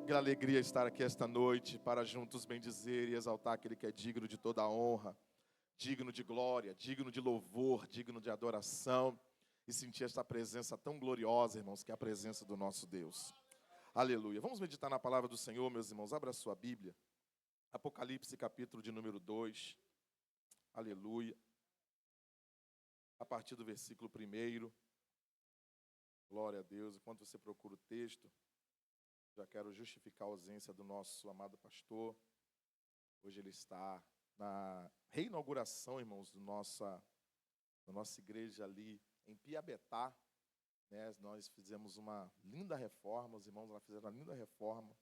Que alegria estar aqui esta noite para juntos bendizer e exaltar aquele que é digno de toda a honra, digno de glória, digno de louvor, digno de adoração e sentir esta presença tão gloriosa, irmãos, que é a presença do nosso Deus. Aleluia. Vamos meditar na palavra do Senhor, meus irmãos. Abra a sua Bíblia. Apocalipse, capítulo de número 2. Aleluia. A partir do versículo 1. Glória a Deus. Enquanto você procura o texto, já quero justificar a ausência do nosso amado pastor. Hoje ele está na reinauguração, irmãos, da nossa igreja ali em Piabetá. Né? Nós fizemos uma linda reforma, os irmãos lá fizeram uma linda reforma,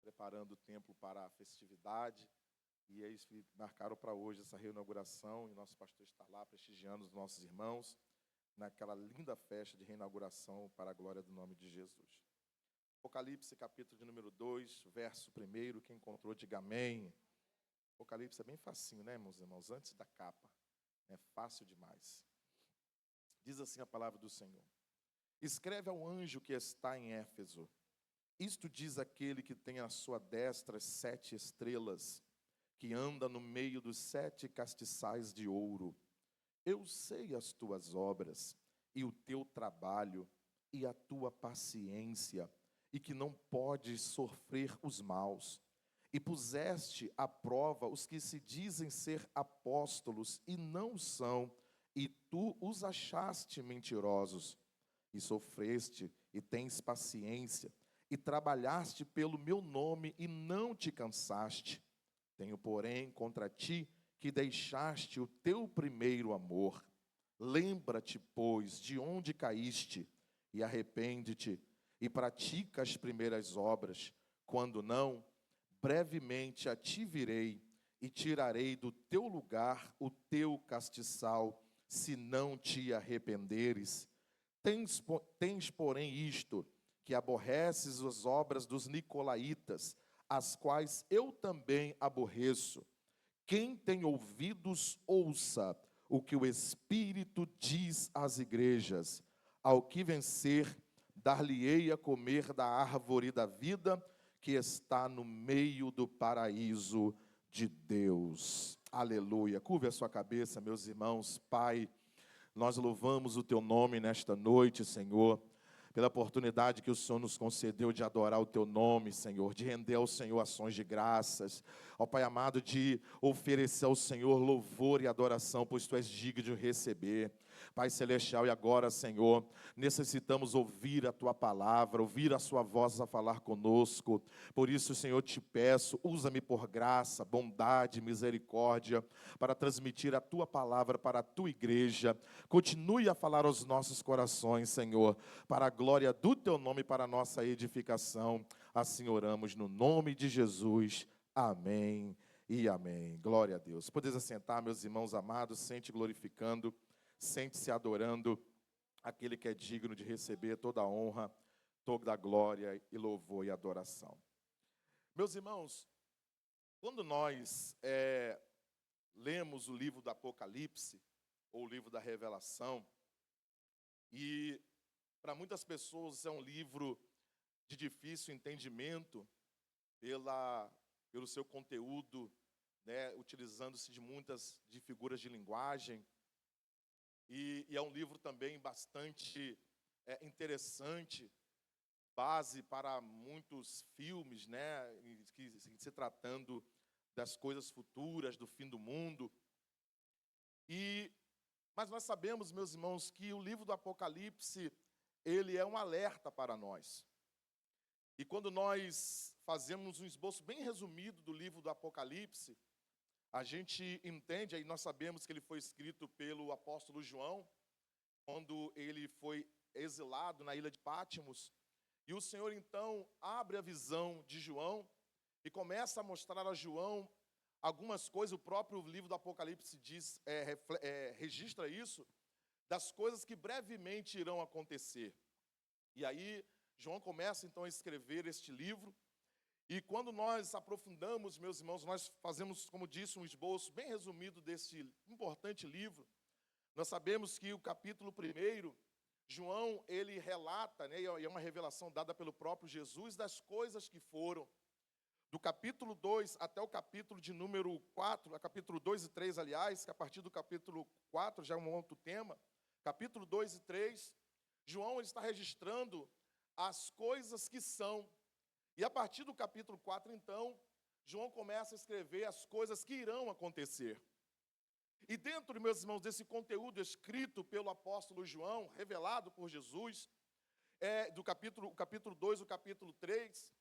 preparando o templo para a festividade. E eles marcaram para hoje essa reinauguração, e nosso pastor está lá prestigiando os nossos irmãos naquela linda festa de reinauguração para a glória do nome de Jesus. Apocalipse, capítulo de número 2, verso 1, quem encontrou, diga amém. Apocalipse é bem facinho, né, meus irmãos? Antes da capa, é fácil demais. Diz assim a palavra do Senhor: escreve ao anjo que está em Éfeso, isto diz aquele que tem à sua destra 7 estrelas, que anda no meio dos 7 castiçais de ouro. Eu sei as tuas obras, e o teu trabalho, e a tua paciência, e que não podes sofrer os maus, e puseste à prova os que se dizem ser apóstolos e não são, e tu os achaste mentirosos, e sofreste e tens paciência, e trabalhaste pelo meu nome e não te cansaste. Tenho, porém, contra ti que deixaste o teu primeiro amor. Lembra-te, pois, de onde caíste, e arrepende-te, e pratica as primeiras obras. Quando não, brevemente a ti virei, e tirarei do teu lugar o teu castiçal, se não te arrependeres. Tens, porém, isto, que aborreces as obras dos nicolaítas, as quais eu também aborreço. Quem tem ouvidos, ouça o que o Espírito diz às igrejas. Ao que vencer, dar-lhe-ei a comer da árvore da vida, que está no meio do paraíso de Deus. Aleluia. Curve a sua cabeça, meus irmãos. Pai, nós louvamos o teu nome nesta noite, Senhor, pela oportunidade que o Senhor nos concedeu de adorar o teu nome, Senhor, de render ao Senhor ações de graças, ó Pai amado, de oferecer ao Senhor louvor e adoração, pois tu és digno de receber. Pai celestial, e agora, Senhor, necessitamos ouvir a tua palavra, ouvir a sua voz a falar conosco. Por isso, Senhor, te peço, usa-me por graça, bondade, misericórdia, para transmitir a tua palavra para a tua igreja. Continue a falar aos nossos corações, Senhor, para a glória do teu nome, para a nossa edificação. Assim oramos no nome de Jesus. Amém e amém. Glória a Deus. Podeis assentar, meus irmãos amados, sente glorificando, sente-se adorando aquele que é digno de receber toda a honra, toda a glória e louvor e adoração. Meus irmãos, quando nós lemos o livro do Apocalipse, ou o livro da Revelação, e para muitas pessoas é um livro de difícil entendimento pelo seu conteúdo, né, utilizando-se de figuras de linguagem, e é um livro também bastante interessante, base para muitos filmes, né, que se tratando das coisas futuras, do fim do mundo. Mas nós sabemos, meus irmãos, que o livro do Apocalipse, ele é um alerta para nós. E quando nós fazemos um esboço bem resumido do livro do Apocalipse, a gente entende, aí nós sabemos que ele foi escrito pelo apóstolo João, quando ele foi exilado na ilha de Pátimos, e o Senhor então abre a visão de João e começa a mostrar a João algumas coisas. O próprio livro do Apocalipse registra isso, das coisas que brevemente irão acontecer. E aí João começa então a escrever este livro, e quando nós aprofundamos, meus irmãos, nós fazemos, como disse, um esboço bem resumido desse importante livro. Nós sabemos que o capítulo 1 João, ele relata, né, e é uma revelação dada pelo próprio Jesus, das coisas que foram. Do capítulo 2 até o capítulo de número 4, capítulo 2 e 3, aliás, que a partir do capítulo 4 já é um outro tema, capítulo 2 e 3, João ele está registrando as coisas que são. E a partir do capítulo 4, então, João começa a escrever as coisas que irão acontecer. E dentro, meus irmãos, desse conteúdo escrito pelo apóstolo João, revelado por Jesus, do capítulo 2 ao capítulo 3,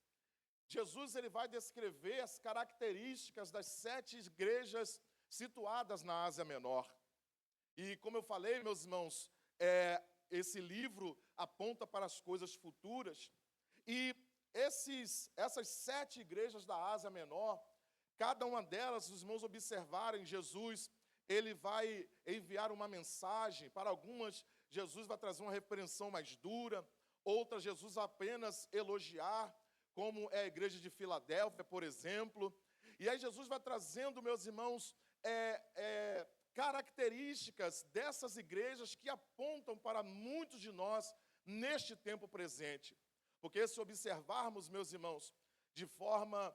Jesus ele vai descrever as características das 7 igrejas situadas na Ásia Menor. E como eu falei, meus irmãos, esse livro aponta para as coisas futuras. E essas 7 igrejas da Ásia Menor, cada uma delas, os irmãos observarem, Jesus, ele vai enviar uma mensagem. Para algumas, Jesus vai trazer uma repreensão mais dura. Outras, Jesus apenas elogiar, como é a igreja de Filadélfia, por exemplo. E aí Jesus vai trazendo, meus irmãos, características dessas igrejas que apontam para muitos de nós neste tempo presente. Porque se observarmos, meus irmãos, de forma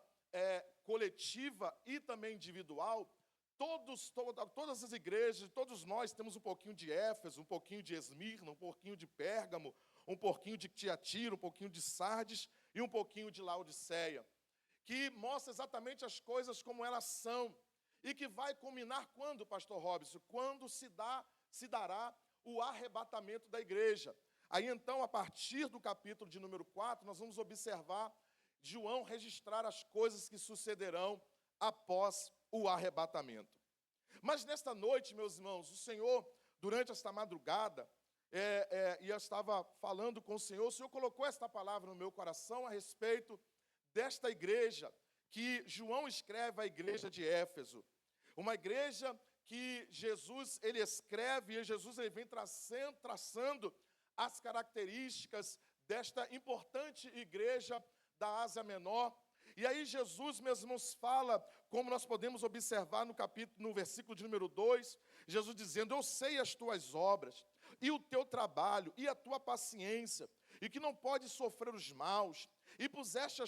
coletiva e também individual, todas as igrejas, todos nós temos um pouquinho de Éfeso, um pouquinho de Esmirna, um pouquinho de Pérgamo, um pouquinho de Tiatira, um pouquinho de Sardes e um pouquinho de Laodiceia, que mostra exatamente as coisas como elas são, e que vai culminar quando, pastor Robson? Quando se dará o arrebatamento da igreja. Aí então, a partir do capítulo de número 4, nós vamos observar João registrar as coisas que sucederão após o arrebatamento. Mas nesta noite, meus irmãos, o Senhor, durante esta madrugada, e eu estava falando com o Senhor colocou esta palavra no meu coração a respeito desta igreja que João escreve à igreja de Éfeso. Uma igreja que Jesus, ele escreve, e Jesus ele vem traçando as características desta importante igreja da Ásia Menor. E aí Jesus, meus irmãos, fala, como nós podemos observar no versículo de número 2, Jesus dizendo: eu sei as tuas obras, e o teu trabalho, e a tua paciência, e que não podes sofrer os maus, e puseste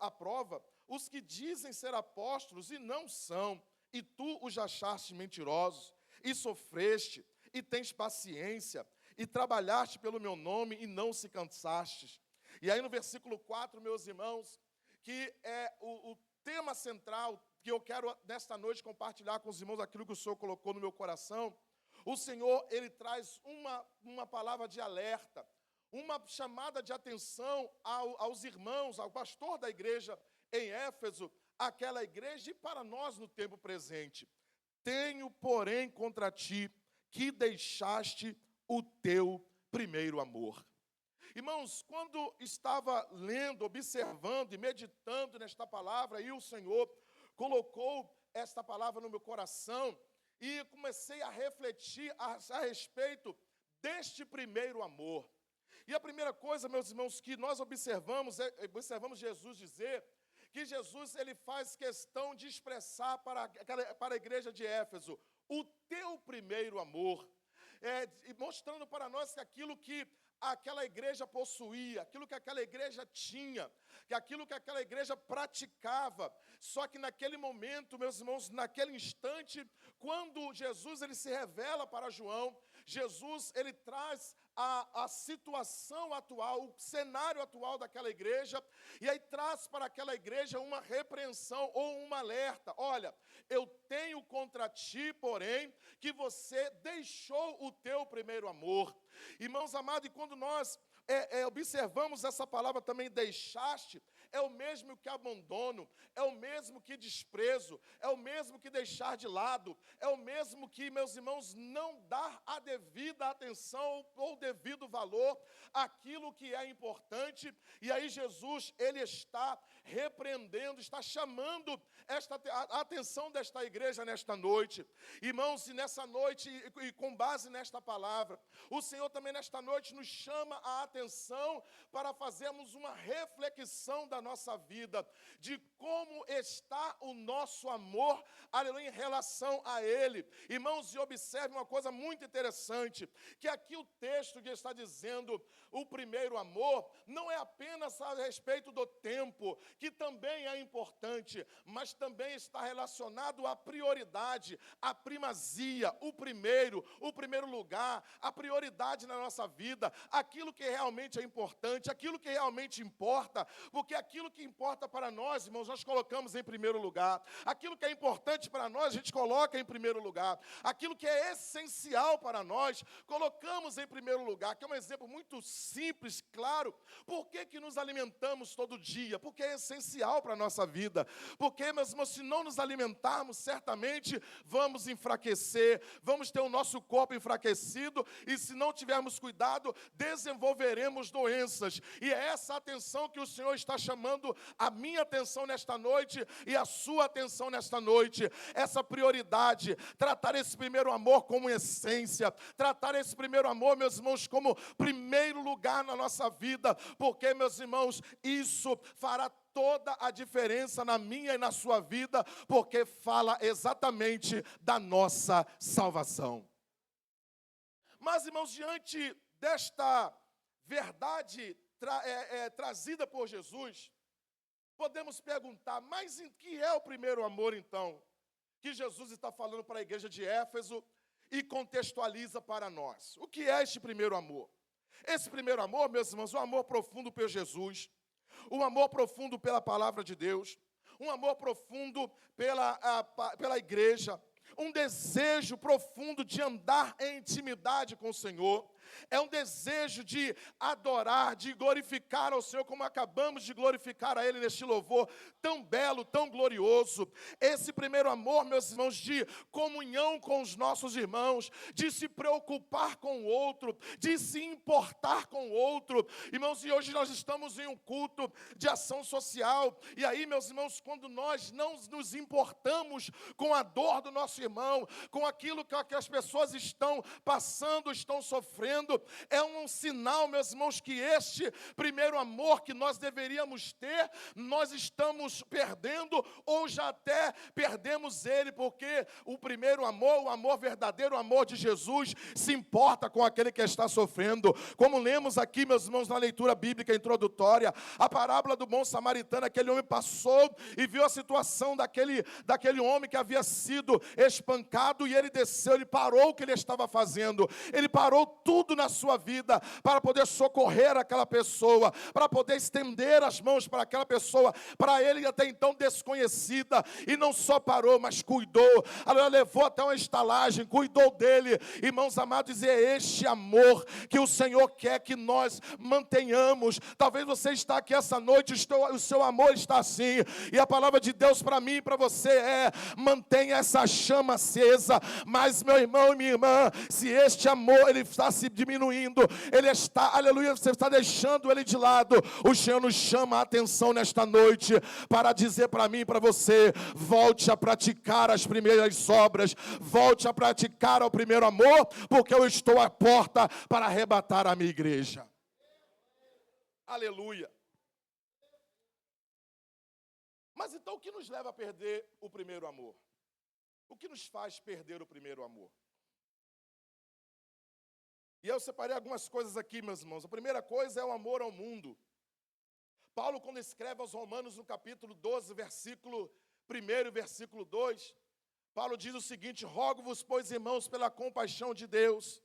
à prova os que dizem ser apóstolos e não são, e tu os achaste mentirosos, e sofreste, e tens paciência, e trabalhaste pelo meu nome, e não se cansastes. E aí no versículo 4, meus irmãos, que é o tema central que eu quero nesta noite compartilhar com os irmãos, aquilo que o Senhor colocou no meu coração. O Senhor, ele traz uma palavra de alerta, uma chamada de atenção aos irmãos, ao pastor da igreja em Éfeso, aquela igreja, e para nós no tempo presente. Tenho, porém, contra ti, que deixaste o teu primeiro amor. Irmãos, quando estava lendo, observando e meditando nesta palavra, e o Senhor colocou esta palavra no meu coração, e comecei a refletir a respeito deste primeiro amor. E a primeira coisa, meus irmãos, que nós observamos Jesus dizer, que Jesus ele faz questão de expressar para a igreja de Éfeso, o teu primeiro amor, mostrando para nós que aquilo que aquela igreja possuía, aquilo que aquela igreja tinha, que aquilo que aquela igreja praticava, só que naquele momento, meus irmãos, naquele instante, quando Jesus ele se revela para João, Jesus ele traz a situação atual, o cenário atual daquela igreja, e aí traz para aquela igreja uma repreensão ou um alerta. Olha, eu tenho contra ti, porém, que você deixou o teu primeiro amor. Irmãos amados, e quando nós observamos essa palavra também, deixaste, é o mesmo que abandono, é o mesmo que desprezo, é o mesmo que deixar de lado, é o mesmo que, meus irmãos, não dar a devida atenção ou devido valor àquilo que é importante. E aí Jesus, ele está repreendendo, está chamando a atenção desta igreja nesta noite. Irmãos, e nessa noite, e com base nesta palavra, o Senhor também nesta noite nos chama a atenção para fazermos uma reflexão da da nossa vida, de como está o nosso amor, aleluia, em relação a Ele. Irmãos, e observe uma coisa muito interessante, que aqui o texto que está dizendo o primeiro amor, não é apenas a respeito do tempo, que também é importante, mas também está relacionado à prioridade, à primazia, o primeiro lugar, a prioridade na nossa vida, aquilo que realmente é importante, aquilo que realmente importa, porque aquilo que importa para nós, irmãos, nós colocamos em primeiro lugar, aquilo que é importante para nós, a gente coloca em primeiro lugar, aquilo que é essencial para nós, colocamos em primeiro lugar, que é um exemplo muito simples, claro. Por que nos alimentamos todo dia? Porque é essencial para a nossa vida, porque, meus irmãos, se não nos alimentarmos, certamente vamos enfraquecer, vamos ter o nosso corpo enfraquecido, e se não tivermos cuidado, desenvolveremos doenças, e é essa atenção que o Senhor está chamando a minha atenção nesta noite, e a sua atenção nesta noite, essa prioridade, tratar esse primeiro amor como essência, tratar esse primeiro amor, meus irmãos, como primeiro lugar na nossa vida, porque, meus irmãos, isso fará toda a diferença na minha e na sua vida, porque fala exatamente da nossa salvação. Mas, irmãos, diante desta verdade trazida por Jesus, podemos perguntar, mas em que é o primeiro amor, então, que Jesus está falando para a igreja de Éfeso e contextualiza para nós? O que é este primeiro amor? Esse primeiro amor, meus irmãos, um amor profundo por Jesus, um amor profundo pela palavra de Deus, um amor profundo pela igreja, um desejo profundo de andar em intimidade com o Senhor, é um desejo de adorar, de glorificar ao Senhor, como acabamos de glorificar a Ele neste louvor tão belo, tão glorioso. Esse primeiro amor, meus irmãos, de comunhão com os nossos irmãos, de se preocupar com o outro, de se importar com o outro. Irmãos, e hoje nós estamos em um culto de ação social, e aí, meus irmãos, quando nós não nos importamos com a dor do nosso irmão, com aquilo que as pessoas estão passando, estão sofrendo, é um sinal, meus irmãos, que este primeiro amor que nós deveríamos ter, nós estamos perdendo, ou já até perdemos ele, porque o primeiro amor, o amor verdadeiro, o amor de Jesus, se importa com aquele que está sofrendo. Como lemos aqui, meus irmãos, na leitura bíblica introdutória, a parábola do bom samaritano, aquele homem passou e viu a situação daquele homem que havia sido espancado, e ele desceu, ele parou o que ele estava fazendo, ele parou tudo na sua vida para poder socorrer aquela pessoa, para poder estender as mãos para aquela pessoa, para ele até então desconhecida, e não só parou, mas cuidou, ela levou até uma estalagem, cuidou dele. Irmãos amados, é este amor que o Senhor quer que nós mantenhamos. Talvez você está aqui essa noite, o seu amor está assim, e a palavra de Deus para mim e para você é: mantenha essa chama acesa. Mas, meu irmão e minha irmã, se este amor ele está se diminuindo, ele está, aleluia, você está deixando ele de lado, o Senhor nos chama a atenção nesta noite para dizer para mim e para você: volte a praticar as primeiras obras, volte a praticar o primeiro amor, porque eu estou à porta para arrebatar a minha igreja. Aleluia. Mas então o que nos leva a perder o primeiro amor? O que nos faz perder o primeiro amor? E eu separei algumas coisas aqui, meus irmãos. A primeira coisa é o amor ao mundo. Paulo, quando escreve aos Romanos, no capítulo 12, versículo 1 e versículo 2, Paulo diz o seguinte: rogo-vos, pois, irmãos, pela compaixão de Deus,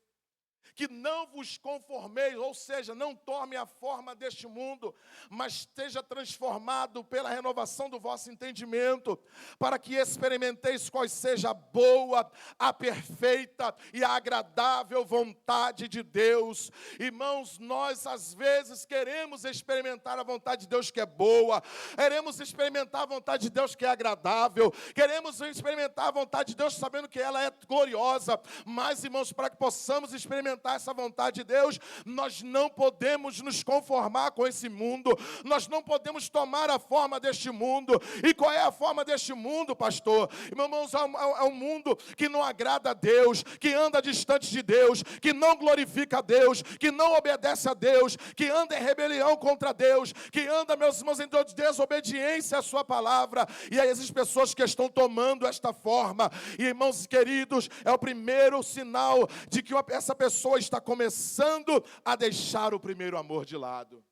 que não vos conformeis, ou seja, não tome a forma deste mundo, mas esteja transformado pela renovação do vosso entendimento, para que experimenteis qual seja a boa, a perfeita e a agradável vontade de Deus. Irmãos, nós às vezes queremos experimentar a vontade de Deus que é boa, queremos experimentar a vontade de Deus que é agradável, queremos experimentar a vontade de Deus sabendo que ela é gloriosa, mas, irmãos, para que possamos experimentar experimentar essa vontade de Deus, nós não podemos nos conformar com esse mundo, nós não podemos tomar a forma deste mundo. E qual é a forma deste mundo, pastor? Meus irmãos, é um mundo que não agrada a Deus, que anda distante de Deus, que não glorifica a Deus, que não obedece a Deus, que anda em rebelião contra Deus, que anda, meus irmãos, em desobediência à sua palavra. E aí essas pessoas que estão tomando esta forma, e irmãos queridos, é o primeiro sinal de que essa pessoa está começando a deixar o primeiro amor de lado.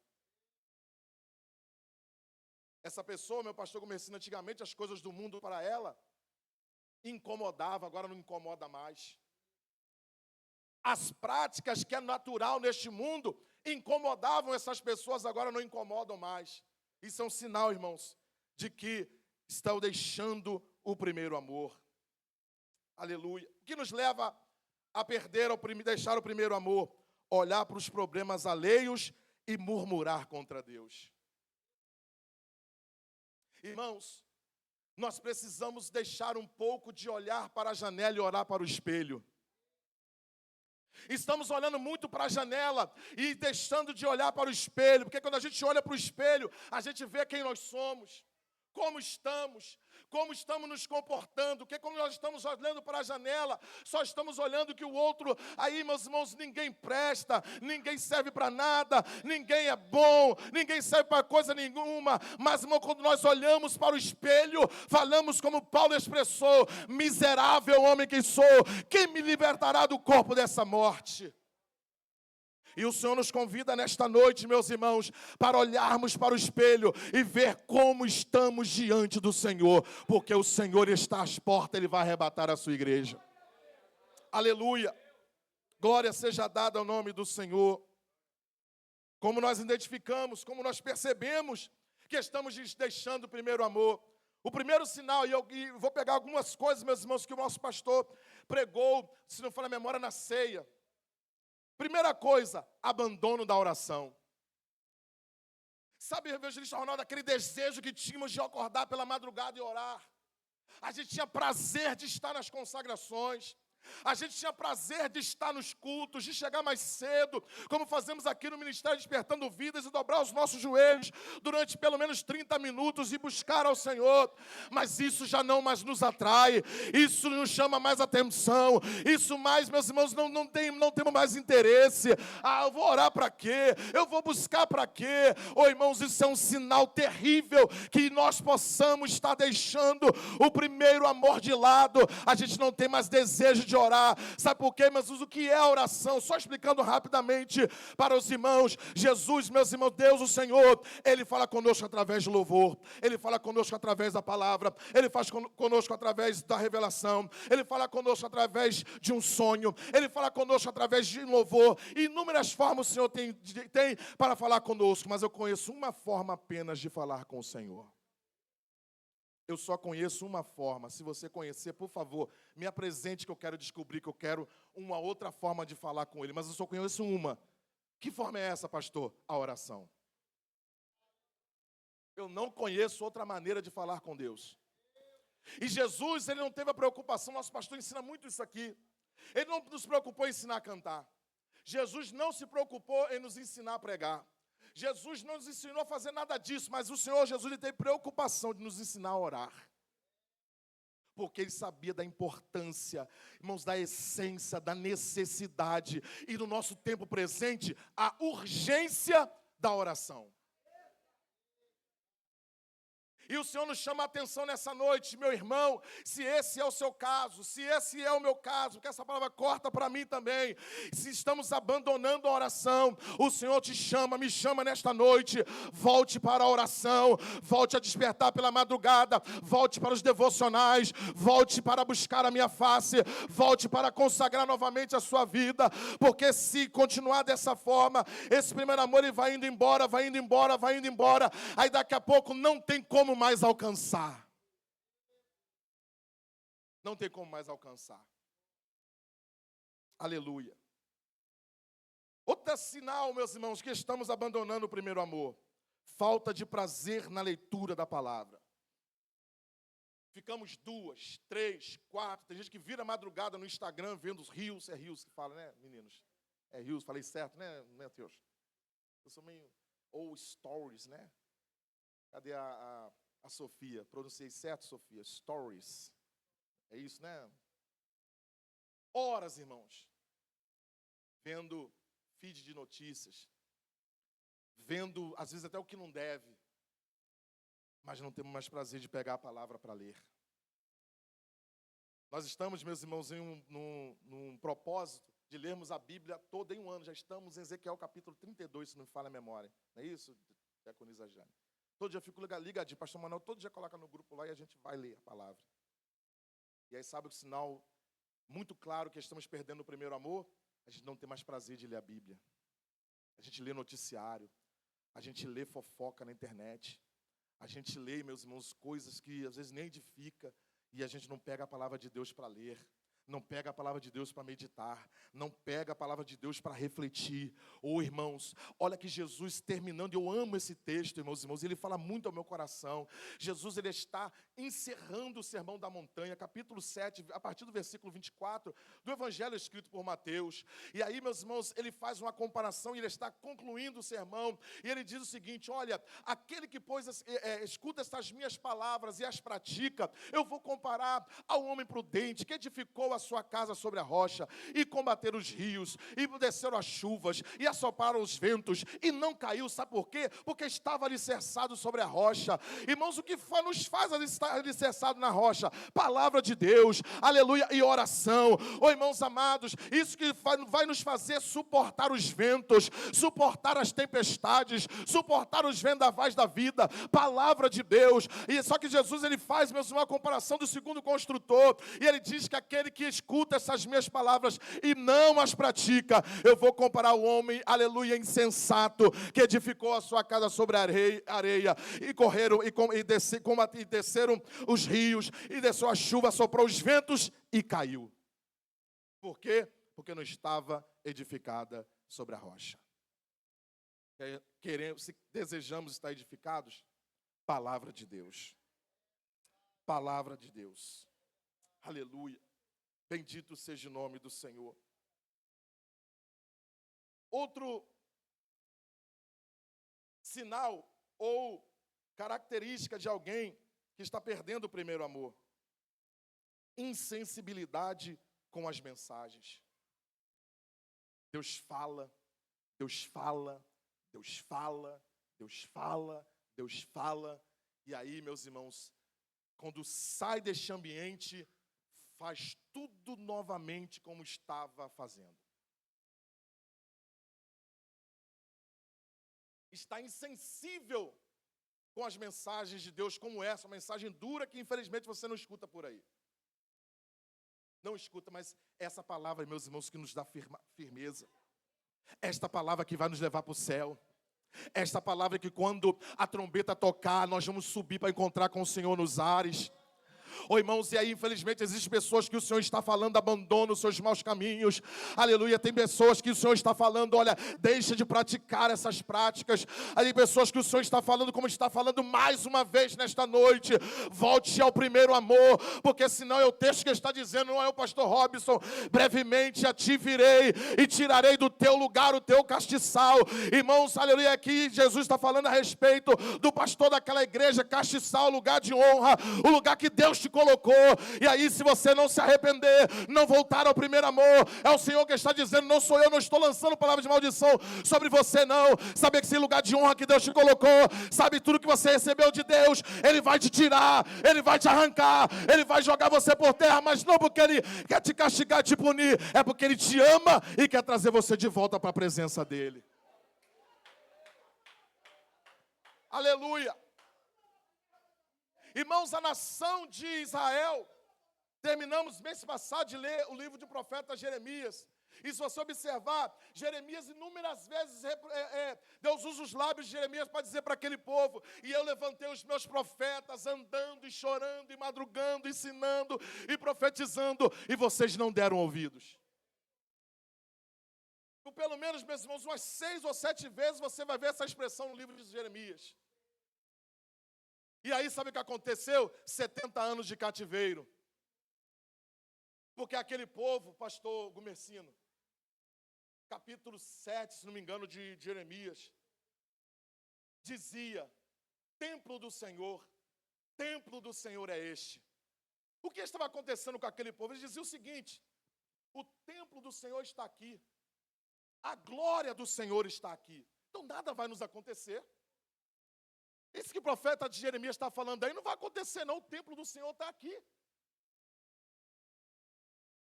Essa pessoa, meu pastor começando antigamente, as coisas do mundo para ela incomodava, agora não incomoda mais. As práticas que é natural neste mundo incomodavam essas pessoas, agora não incomodam mais. Isso é um sinal, irmãos, de que estão deixando o primeiro amor. Aleluia. O que nos leva a deixar o primeiro amor? Olhar para os problemas alheios e murmurar contra Deus. Irmãos, nós precisamos deixar um pouco de olhar para a janela e orar para o espelho. Estamos olhando muito para a janela e deixando de olhar para o espelho, porque quando a gente olha para o espelho, a gente vê quem nós somos, como estamos nos comportando, porque quando nós estamos olhando para a janela, só estamos olhando que o outro, aí, meus irmãos, ninguém presta, ninguém serve para nada, ninguém é bom, ninguém serve para coisa nenhuma, mas, irmão, quando nós olhamos para o espelho, falamos como Paulo expressou: miserável homem que sou, quem me libertará do corpo dessa morte? E o Senhor nos convida nesta noite, meus irmãos, para olharmos para o espelho e ver como estamos diante do Senhor, porque o Senhor está às portas, Ele vai arrebatar a sua igreja. Aleluia! Glória seja dada ao nome do Senhor. Como nós identificamos, como nós percebemos que estamos deixando o primeiro amor. O primeiro sinal, e vou pegar algumas coisas, meus irmãos, que o nosso pastor pregou, se não for na memória, na ceia. Primeira coisa, abandono da oração. Sabe, evangelista Ronaldo, aquele desejo que tínhamos de acordar pela madrugada e orar. A gente tinha prazer de estar nas consagrações. A gente tinha prazer de estar nos cultos, de chegar mais cedo, como fazemos aqui no Ministério Despertando Vidas, e dobrar os nossos joelhos durante pelo menos 30 minutos e buscar ao Senhor. Mas isso já não mais nos atrai, isso não chama mais atenção, isso mais, meus irmãos, não temos mais interesse. Eu vou orar para quê? Eu vou buscar para quê? Irmãos, isso é um sinal terrível, que nós possamos estar deixando o primeiro amor de lado. A gente não tem mais desejo de orar. Sabe por quê, mas o que é a oração? Só explicando rapidamente para os irmãos. Jesus, meus irmãos, Deus, o Senhor, Ele fala conosco através de louvor, Ele fala conosco através da palavra, Ele faz conosco através da revelação, Ele fala conosco através de um sonho, Ele fala conosco através de louvor. Inúmeras formas o Senhor tem para falar conosco, mas eu conheço uma forma apenas de falar com o Senhor. Eu só conheço uma forma. Se você conhecer, por favor, me apresente, que eu quero descobrir, que eu quero uma outra forma de falar com Ele. Mas eu só conheço uma. Que forma é essa, pastor? A oração. Eu não conheço outra maneira de falar com Deus. E Jesus, Ele não teve a preocupação, nosso pastor ensina muito isso aqui. Ele não nos preocupou em ensinar a cantar. Jesus não se preocupou em nos ensinar a pregar. Jesus não nos ensinou a fazer nada disso, mas o Senhor Jesus, Ele teve preocupação de nos ensinar a orar. Porque Ele sabia da importância, irmãos, da essência, da necessidade, e no nosso tempo presente, a urgência da oração. E o Senhor nos chama a atenção nessa noite, meu irmão, se esse é o seu caso, se esse é o meu caso, porque essa palavra corta para mim também, se estamos abandonando a oração, o Senhor te chama, me chama nesta noite, volte para a oração, volte a despertar pela madrugada, volte para os devocionais, volte para buscar a minha face, volte para consagrar novamente a sua vida, porque se continuar dessa forma, esse primeiro amor ele vai indo embora, vai indo embora, vai indo embora, aí daqui a pouco não tem como mais alcançar. Não tem como mais alcançar. Aleluia. Outro sinal, meus irmãos, que estamos abandonando o primeiro amor: falta de prazer na leitura da palavra. Ficamos 2, 3, 4. Tem gente que vira madrugada no Instagram vendo os reels. É reels que fala, né, meninos? É Reels, falei certo, né, Matheus? Eu sou meio... Ou Stories, né? Cadê a Sofia? Pronunciei certo, Sofia? Stories. É isso, né? Horas, irmãos, vendo feed de notícias, vendo, às vezes, até o que não deve, mas não temos mais prazer de pegar a palavra para ler. Nós estamos, meus irmãos, num propósito de lermos a Bíblia toda em um ano. Já estamos em Ezequiel capítulo 32, se não me falha a memória. Não é isso, Diaconisa Jane? Todo dia eu fico ligadinho, pastor Manuel, todo dia coloca no grupo lá e a gente vai ler a palavra. E aí sabe o sinal muito claro que estamos perdendo o primeiro amor? A gente não tem mais prazer de ler a Bíblia. A gente lê noticiário, a gente lê fofoca na internet, a gente lê, meus irmãos, coisas que às vezes nem edifica, e a gente não pega a palavra de Deus para ler. Não pega a palavra de Deus para meditar. Não pega a palavra de Deus para refletir. Irmãos, olha que Jesus terminando, eu amo esse texto, irmãos, ele fala muito ao meu coração. Jesus, ele está encerrando o Sermão da Montanha, capítulo 7, a partir do versículo 24, do Evangelho escrito por Mateus. E aí, meus irmãos, ele faz uma comparação, e ele está concluindo o sermão, e ele diz o seguinte, olha, aquele que, escuta estas minhas palavras e as pratica, eu vou comparar ao homem prudente, que edificou a sua casa sobre a rocha, e combateram os rios, e desceram as chuvas, e assoparam os ventos, e não caiu, sabe por quê? Porque estava alicerçado sobre a rocha. Irmãos, o que nos faz estar alicerçado na rocha? Palavra de Deus, aleluia, e oração. Irmãos amados, isso que vai nos fazer suportar os ventos, suportar as tempestades, suportar os vendavais da vida, palavra de Deus. E só que Jesus, ele faz, meus irmãos, uma comparação do segundo construtor, e ele diz que aquele que escuta essas minhas palavras e não as pratica, eu vou comparar o homem, aleluia, insensato, que edificou a sua casa sobre a areia, e correram, e desceram os rios, e desceu a chuva, soprou os ventos, e caiu. Por quê? Porque não estava edificada sobre a rocha. Se desejamos estar edificados, palavra de Deus. Palavra de Deus. Aleluia. Bendito seja o nome do Senhor. Outro sinal ou característica de alguém que está perdendo o primeiro amor: insensibilidade com as mensagens. Deus fala, Deus fala, Deus fala, Deus fala, Deus fala. E aí, meus irmãos, quando sai deste ambiente, faz tudo novamente como estava fazendo. Está insensível com as mensagens de Deus, como essa, uma mensagem dura que infelizmente você não escuta por aí. Não escuta, mas essa palavra, meus irmãos, que nos dá firmeza. Esta palavra que vai nos levar para o céu. Esta palavra que quando a trombeta tocar, nós vamos subir para encontrar com o Senhor nos ares. Irmãos, e aí infelizmente existem pessoas que o Senhor está falando, abandona os seus maus caminhos, aleluia. Tem pessoas que o Senhor está falando, olha, deixa de praticar essas práticas. Aí pessoas que o Senhor está falando, como está falando mais uma vez nesta noite, volte ao primeiro amor, porque senão é o texto que está dizendo, não é o pastor Robson, brevemente a ti virei e tirarei do teu lugar o teu castiçal. Irmãos, aleluia, aqui Jesus está falando a respeito do pastor daquela igreja, castiçal, lugar de honra, o lugar que Deus te colocou. E aí, se você não se arrepender, não voltar ao primeiro amor, é o Senhor que está dizendo, não sou eu, não estou lançando palavras de maldição sobre você, não. Sabe que esse lugar de honra que Deus te colocou, sabe tudo que você recebeu de Deus, Ele vai te tirar, Ele vai te arrancar, Ele vai jogar você por terra, mas não porque Ele quer te castigar e te punir, é porque Ele te ama e quer trazer você de volta para a presença dEle. Aleluia. Irmãos, a nação de Israel, terminamos mês passado de ler o livro do profeta Jeremias. E se você observar, Jeremias inúmeras vezes, Deus usa os lábios de Jeremias para dizer para aquele povo, e eu levantei os meus profetas andando e chorando e madrugando, ensinando e profetizando, e vocês não deram ouvidos. Por pelo menos, meus irmãos, umas 6 ou 7 vezes você vai ver essa expressão no livro de Jeremias. E aí, sabe o que aconteceu? 70 anos de cativeiro. Porque aquele povo, pastor Gumercino, capítulo 7, se não me engano, de Jeremias, dizia: templo do Senhor é este. O que estava acontecendo com aquele povo? Eles diziam o seguinte: o templo do Senhor está aqui, a glória do Senhor está aqui, então nada vai nos acontecer. Isso que o profeta de Jeremias está falando aí não vai acontecer não, o templo do Senhor está aqui.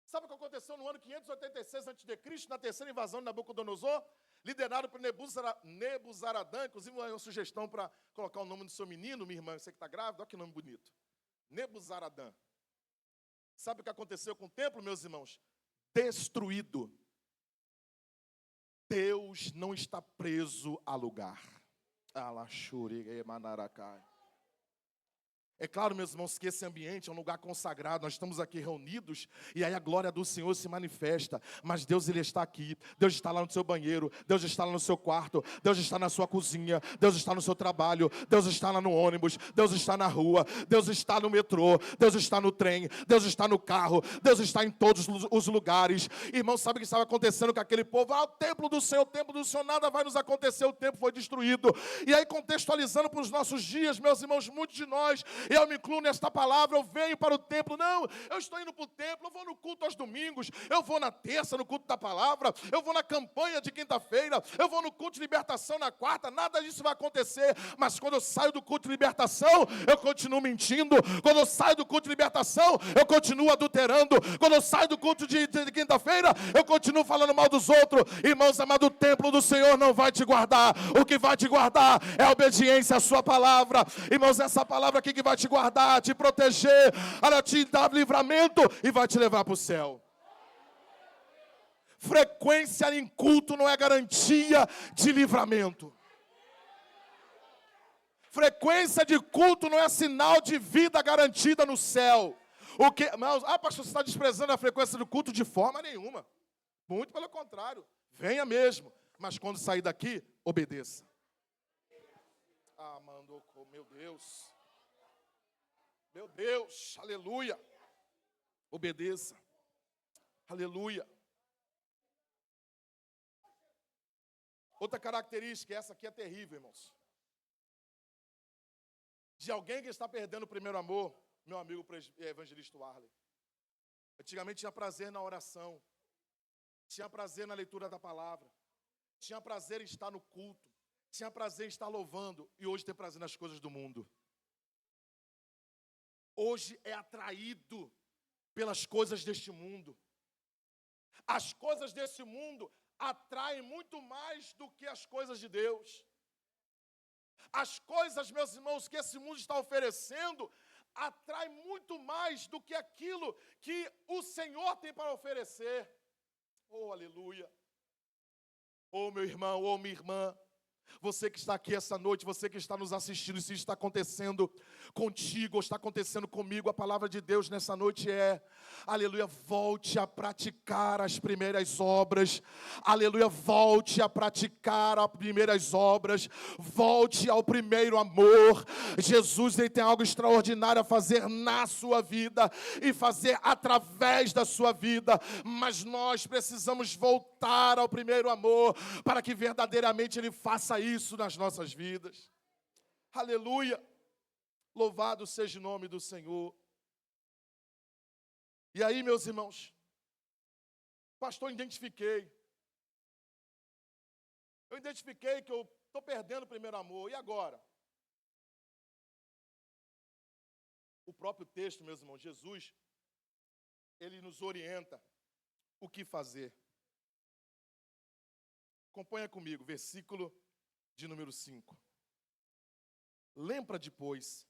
Sabe o que aconteceu no ano 586 a.C., na terceira invasão de Nabucodonosor, liderado por Nebuzaradã? Inclusive, uma sugestão para colocar o nome do seu menino, minha irmã, você que está grávida, olha que nome bonito. Nebuzaradã. Sabe o que aconteceu com o templo, meus irmãos? Destruído. Deus não está preso a lugar. Alaxuri Manaracai. É claro, meus irmãos, que esse ambiente é um lugar consagrado, nós estamos aqui reunidos, e aí a glória do Senhor se manifesta, mas Deus, Ele está aqui, Deus está lá no seu banheiro, Deus está lá no seu quarto, Deus está na sua cozinha, Deus está no seu trabalho, Deus está lá no ônibus, Deus está na rua, Deus está no metrô, Deus está no trem, Deus está no carro, Deus está em todos os lugares. Irmão, sabe o que estava acontecendo com aquele povo? O templo do Senhor, nada vai nos acontecer, o templo foi destruído. E aí, contextualizando para os nossos dias, meus irmãos, muitos de nós, eu me incluo nesta palavra, eu venho para o templo. Não, eu estou indo para o templo, eu vou no culto aos domingos, eu vou na terça no culto da palavra, eu vou na campanha de quinta-feira, eu vou no culto de libertação na quarta. Nada disso vai acontecer, mas quando eu saio do culto de libertação, eu continuo mentindo. Quando eu saio do culto de libertação, eu continuo adulterando. Quando eu saio do culto de quinta-feira, eu continuo falando mal dos outros. Irmãos amados, o templo do Senhor não vai te guardar. O que vai te guardar é a obediência à sua palavra. Irmãos, essa palavra aqui que vai te guardar, te proteger, ela te dá livramento e vai te levar para o céu. Frequência em culto não é garantia de livramento. Frequência de culto não é sinal de vida garantida no céu. O que, pastor, você está desprezando a frequência do culto? De forma nenhuma. Muito pelo contrário. Venha mesmo. Mas quando sair daqui, obedeça. Meu Deus. Meu Deus, aleluia. Obedeça. Aleluia. Outra característica, essa aqui é terrível, irmãos. De alguém que está perdendo o primeiro amor, meu amigo evangelista Warley. Antigamente tinha prazer na oração, tinha prazer na leitura da palavra, tinha prazer em estar no culto, tinha prazer em estar louvando, e hoje tem prazer nas coisas do mundo. Hoje é atraído pelas coisas deste mundo. As coisas desse mundo atraem muito mais do que as coisas de Deus. As coisas, meus irmãos, que esse mundo está oferecendo, atraem muito mais do que aquilo que o Senhor tem para oferecer. Oh, aleluia. Oh, meu irmão, oh, minha irmã. Você que está aqui essa noite, você que está nos assistindo, se está acontecendo contigo ou está acontecendo comigo, a palavra de Deus nessa noite é: aleluia, volte a praticar as primeiras obras. Aleluia, volte a praticar as primeiras obras. Volte ao primeiro amor. Jesus, ele tem algo extraordinário a fazer na sua vida e fazer através da sua vida. Mas nós precisamos voltar ao primeiro amor para que verdadeiramente ele faça isso nas nossas vidas. Aleluia. Louvado seja o nome do Senhor. E aí, meus irmãos, pastor, eu identifiquei que eu estou perdendo o primeiro amor. E agora? O próprio texto, meus irmãos, Jesus, ele nos orienta o que fazer. Acompanha comigo, versículo de número 5. Lembra depois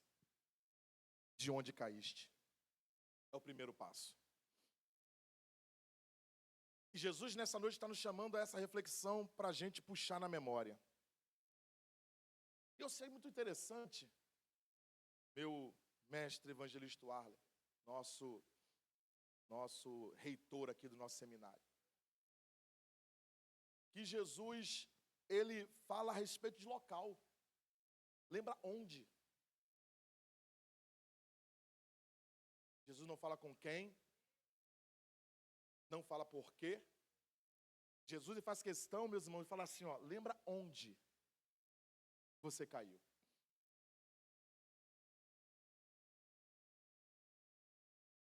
de onde caíste. É o primeiro passo. E Jesus nessa noite está nos chamando a essa reflexão para a gente puxar na memória. Eu sei muito interessante, meu mestre evangelista Warley, nosso reitor aqui do nosso seminário, que Jesus, ele fala a respeito de local. Lembra onde? Jesus não fala com quem, não fala por quê, Jesus faz questão, meus irmãos, de falar assim, ó, lembra onde você caiu.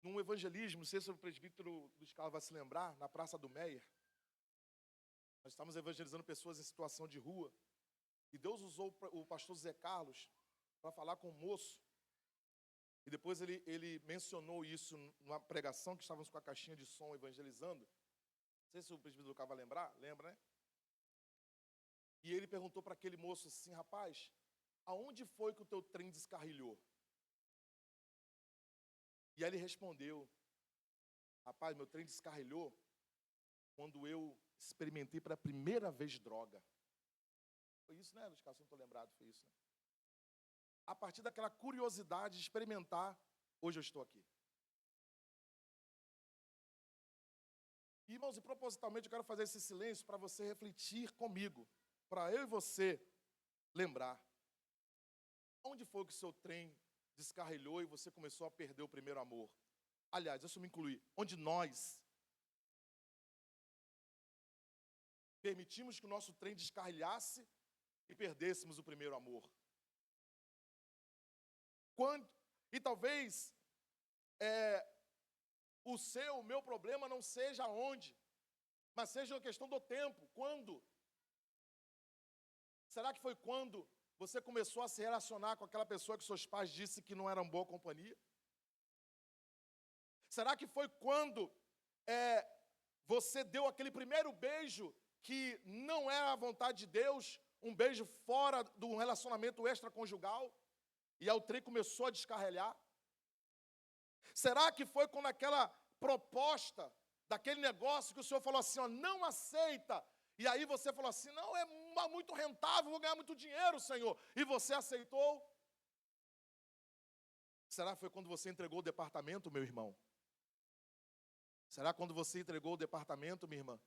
Num evangelismo, não sei se o presbítero Luiz Carlos vai se lembrar, na Praça do Meier, nós estávamos evangelizando pessoas em situação de rua, e Deus usou o pastor Zé Carlos para falar com um moço, e depois ele mencionou isso numa pregação, que estávamos com a caixinha de som evangelizando. Não sei se o presbítero Lucas vai lembrar, lembra, né? E ele perguntou para aquele moço assim, rapaz, aonde foi que o teu trem descarrilhou? E aí ele respondeu, rapaz, meu trem descarrilhou quando eu experimentei pela primeira vez droga. Foi isso, né, Luiz Carlos? Não estou lembrado, foi isso, né? A partir daquela curiosidade de experimentar, hoje eu estou aqui. Irmãos, e propositalmente eu quero fazer esse silêncio para você refletir comigo, para eu e você lembrar. Onde foi que o seu trem descarrilhou e você começou a perder o primeiro amor? Aliás, deixa eu me incluir. Onde nós permitimos que o nosso trem descarrilhasse e perdêssemos o primeiro amor. E talvez o meu problema não seja onde, mas seja uma questão do tempo. Quando? Será que foi quando você começou a se relacionar com aquela pessoa que seus pais disseram que não era uma boa companhia? Será que foi quando você deu aquele primeiro beijo que não era a vontade de Deus, um beijo fora do relacionamento extraconjugal, e aí o trem começou a descarrilhar? Será que foi quando aquela proposta daquele negócio que o Senhor falou assim, ó, não aceita, e aí você falou assim, não, é muito rentável, vou ganhar muito dinheiro, Senhor, e você aceitou? Será que foi quando você entregou o departamento, meu irmão? Será quando você entregou o departamento, minha irmã?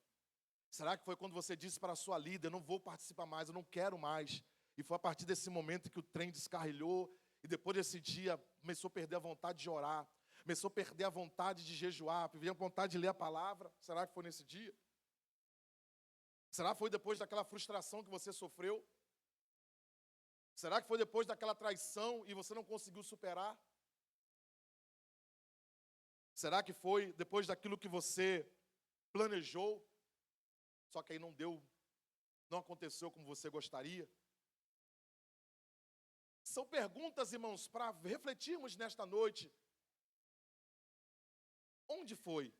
Será que foi quando você disse para a sua líder, eu não vou participar mais, eu não quero mais? E foi a partir desse momento que o trem descarrilhou, e depois desse dia começou a perder a vontade de orar, começou a perder a vontade de jejuar, perder a vontade de ler a palavra? Será que foi nesse dia? Será que foi depois daquela frustração que você sofreu? Será que foi depois daquela traição e você não conseguiu superar? Será que foi depois daquilo que você planejou, só que aí não aconteceu como você gostaria? São perguntas, irmãos, para refletirmos nesta noite. Onde foi?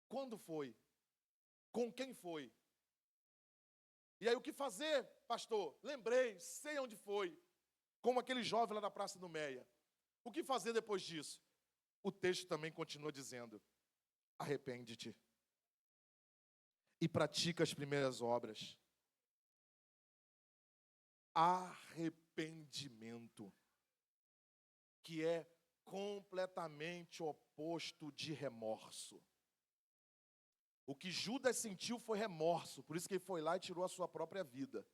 Quando foi? Com quem foi? E aí o que fazer, pastor? Lembrei, sei onde foi. Como aquele jovem lá na Praça do Meier. O que fazer depois disso? O texto também continua dizendo, arrepende-te e pratica as primeiras obras. Arrependimento, que é completamente oposto de remorso. O que Judas sentiu foi remorso, por isso que ele foi lá e tirou a sua própria vida.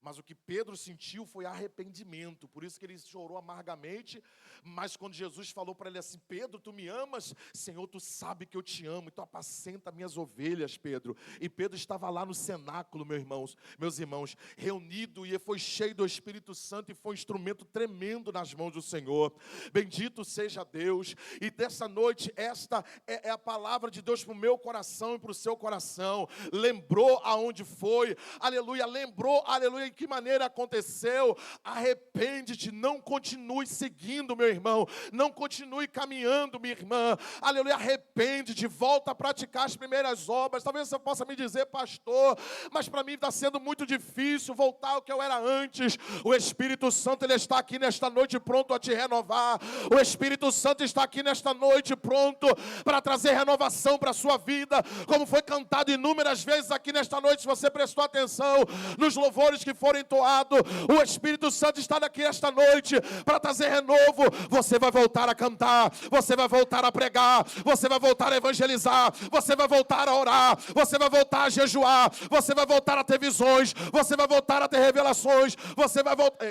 Mas o que Pedro sentiu foi arrependimento, por isso que ele chorou amargamente. Mas quando Jesus falou para ele assim, Pedro, tu me amas? Senhor, tu sabe que eu te amo, então apacenta minhas ovelhas, Pedro. E Pedro estava lá no cenáculo, meus irmãos, reunido, e foi cheio do Espírito Santo, e foi um instrumento tremendo nas mãos do Senhor. Bendito seja Deus. E dessa noite, esta é a palavra de Deus para o meu coração e para o seu coração. Lembrou aonde foi, aleluia, lembrou, aleluia, de que maneira aconteceu. Arrepende-te, não continue seguindo, meu irmão, não continue caminhando, minha irmã, aleluia, arrepende-te, volta a praticar as primeiras obras. Talvez você possa me dizer, pastor, mas para mim está sendo muito difícil voltar ao que eu era antes. O Espírito Santo, ele está aqui nesta noite pronto a te renovar. O Espírito Santo está aqui nesta noite pronto para trazer renovação para a sua vida, como foi cantado inúmeras vezes aqui nesta noite. Se você prestou atenção nos louvores que for entoado, o Espírito Santo está aqui esta noite para trazer renovo. Você vai voltar a cantar, você vai voltar a pregar, você vai voltar a evangelizar, você vai voltar a orar, você vai voltar a jejuar, você vai voltar a ter visões, você vai voltar a ter revelações, você vai voltar,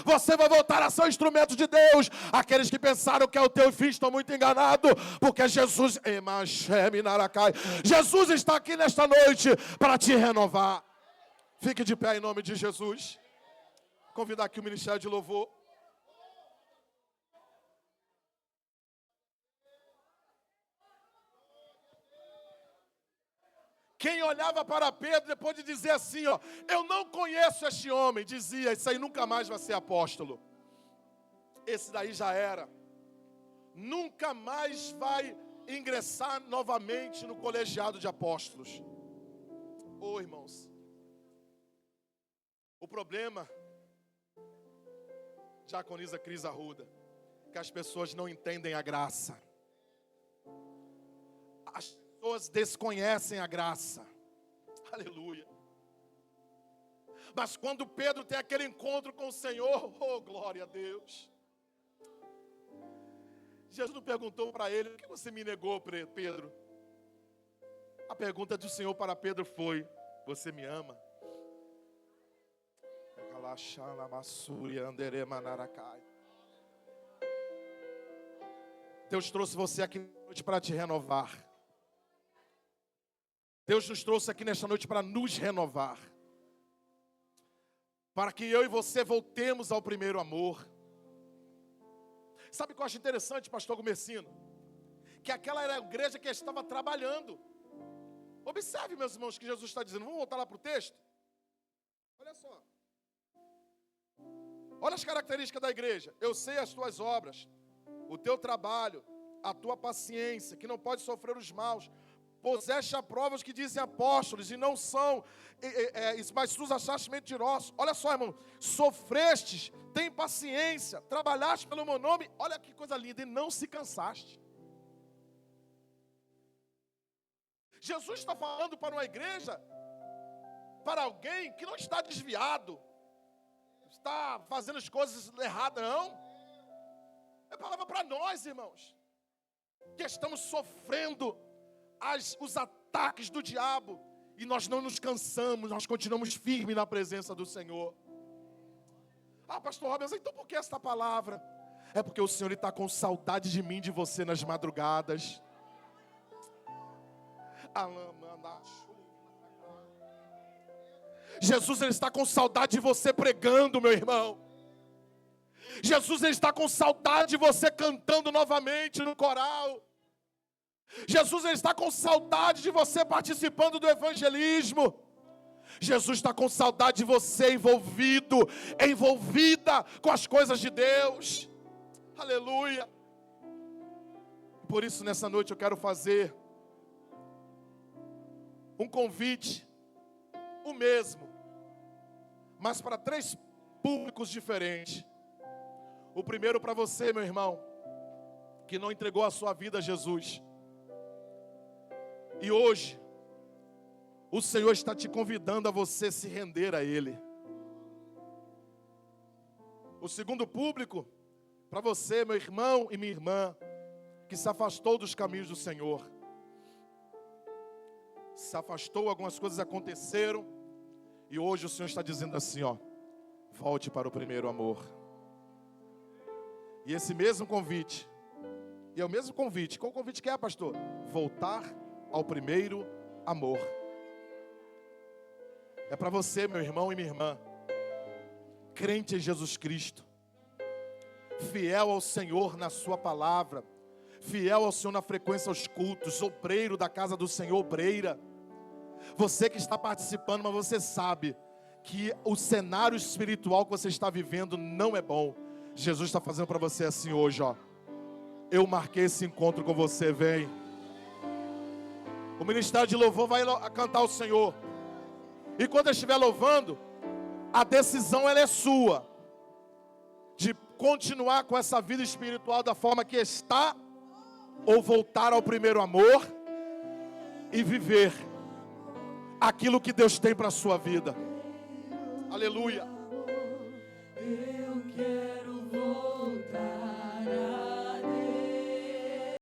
você vai voltar a ser um instrumento de Deus. Aqueles que pensaram que é o teu fim estão muito enganados, porque Jesus está aqui nesta noite para te renovar. Fique de pé em nome de Jesus. Convidar aqui o Ministério de Louvor. Quem olhava para Pedro depois de dizer assim, ó, eu não conheço este homem, dizia, isso aí nunca mais vai ser apóstolo. Esse daí já era. Nunca mais vai ingressar novamente no colegiado de apóstolos. Ô, irmãos, o problema, diaconisa Cris Arruda, que as pessoas não entendem a graça. As pessoas desconhecem a graça. Aleluia. Mas quando Pedro tem aquele encontro com o Senhor, oh, glória a Deus. Jesus não perguntou para ele, por que você me negou, Pedro? A pergunta do Senhor para Pedro foi, você me ama? Deus trouxe você aqui nesta noite para te renovar. Deus nos trouxe aqui nesta noite para nos renovar. Para que eu e você voltemos ao primeiro amor. Sabe o que eu acho interessante, pastor Gomecino? Que aquela era a igreja que estava trabalhando. Observe, meus irmãos, que Jesus está dizendo. Vamos voltar lá para o texto? Olha só. Olha as características da igreja. Eu sei as tuas obras, o teu trabalho, a tua paciência, que não pode sofrer os maus. Puseste a provas que dizem apóstolos e não são, mas tu os achaste mentirosos. Olha só, irmão, sofrestes, tem paciência, trabalhaste pelo meu nome, olha que coisa linda, e não se cansaste. Jesus está falando para uma igreja, para alguém que não está desviado, está fazendo as coisas erradas, não. É palavra para nós, irmãos, que estamos sofrendo os ataques do diabo, e nós não nos cansamos, nós continuamos firmes na presença do Senhor. Ah, pastor Robert, então por que esta palavra? É porque o Senhor está com saudade de mim, de você nas madrugadas. Jesus, ele está com saudade de você pregando, meu irmão. Jesus, ele está com saudade de você cantando novamente no coral. Jesus, ele está com saudade de você participando do evangelismo. Jesus está com saudade de você envolvida com as coisas de Deus. Aleluia. Por isso, nessa noite eu quero fazer um convite, o mesmo, mas para 3 públicos diferentes. O primeiro para você, meu irmão, que não entregou a sua vida a Jesus. E hoje, o Senhor está te convidando a você se render a Ele. O segundo público, para você, meu irmão e minha irmã, que se afastou dos caminhos do Senhor. Se afastou, algumas coisas aconteceram, e hoje o Senhor está dizendo assim, ó, volte para o primeiro amor. E esse mesmo convite, e é o mesmo convite, qual convite que é, pastor? Voltar ao primeiro amor. É para você, meu irmão e minha irmã, crente em Jesus Cristo, fiel ao Senhor na sua palavra, fiel ao Senhor na frequência aos cultos, obreiro da casa do Senhor, obreira. Você que está participando, mas você sabe que o cenário espiritual que você está vivendo não é bom. Jesus está fazendo para você assim hoje, ó. Eu marquei esse encontro com você, vem. O ministério de louvor vai cantar o Senhor. E quando eu estiver louvando, a decisão ela é sua. De continuar com essa vida espiritual da forma que está, ou voltar ao primeiro amor e viver aquilo que Deus tem para a sua vida. Aleluia.